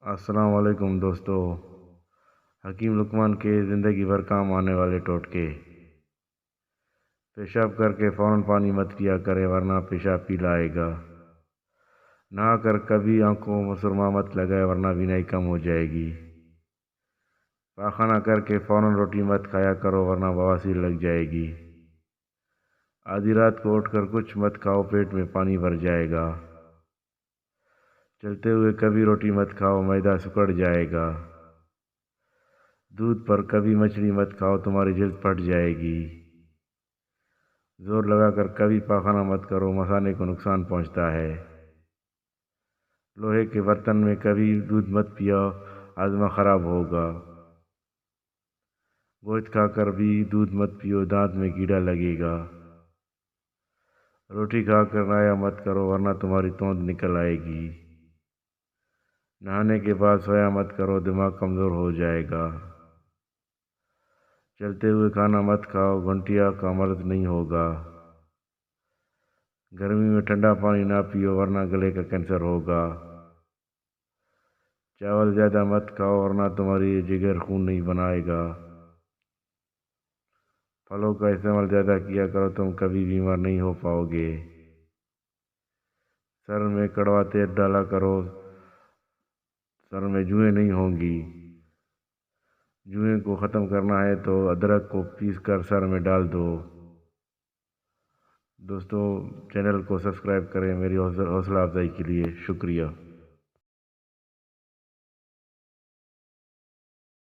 السلام علیکم دوستو۔ حکیم لقمان کے زندگی بھر کام آنے والے ٹوٹکے۔ پیشاب کر کے فوراً پانی مت پیا کرے ورنہ پیشاب پی لائے گا۔ نہا کر کبھی آنکھوں میں سرما مت لگائے ورنہ بینائی کم ہو جائے گی۔ پاخانہ کر کے فوراً روٹی مت کھایا کرو ورنہ بواسیر لگ جائے گی۔ آدھی رات کو اٹھ کر کچھ مت کھاؤ، پیٹ میں پانی بھر جائے گا۔ چلتے ہوئے کبھی روٹی مت کھاؤ، معدہ سکڑ جائے گا۔ دودھ پر کبھی مچھلی مت کھاؤ، تمہاری جلد پھٹ جائے گی۔ زور لگا کر کبھی پاخانہ مت کرو، مثانے کو نقصان پہنچتا ہے۔ لوہے کے برتن میں کبھی دودھ مت پیو، ہاضمہ خراب ہوگا۔ گوشت کھا کر بھی دودھ مت پیو، دانت میں کیڑا لگے گا۔ روٹی کھا کر نہایا مت کرو ورنہ تمہاری توند نکل آئے گی۔ نہانے کے بعد سویا مت کرو، دماغ کمزور ہو جائے گا۔ چلتے ہوئے کھانا مت کھاؤ، گھنٹیا کا مرض نہیں ہوگا۔ گرمی میں ٹھنڈا پانی نہ پیو ورنہ گلے کا کینسر ہوگا۔ چاول زیادہ مت کھاؤ ورنہ تمہاری جگر خون نہیں بنائے گا۔ پھلوں کا استعمال زیادہ کیا کرو، تم کبھی بیمار نہیں ہو پاؤ گے۔ سر میں کڑوا تیل ڈالا کرو، سر میں جوئیں نہیں ہوں گی۔ جوئیں کو ختم کرنا ہے تو ادرک کو پیس کر سر میں ڈال دو۔ دوستو چینل کو سبسکرائب کریں میری حوصلہ افزائی کے لیے، شکریہ۔